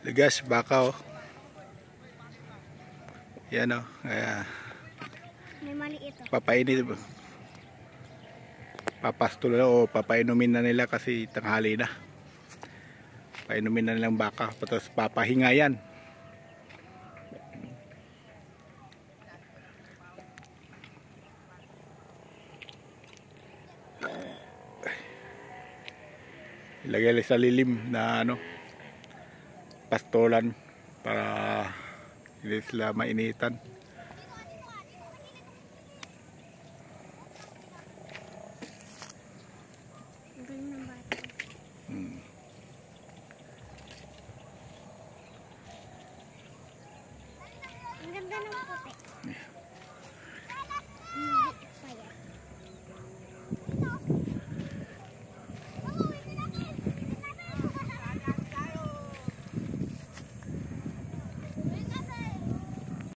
Ligas, baka oh. Yan oh. May maliit oh. Papainit. Papastol na o papainumin na nila kasi tanghali na. Painumin na nilang baka. Tapos papahinga yan. Ilagay sa lilim na ano, pastolan para hindi sila mainitan.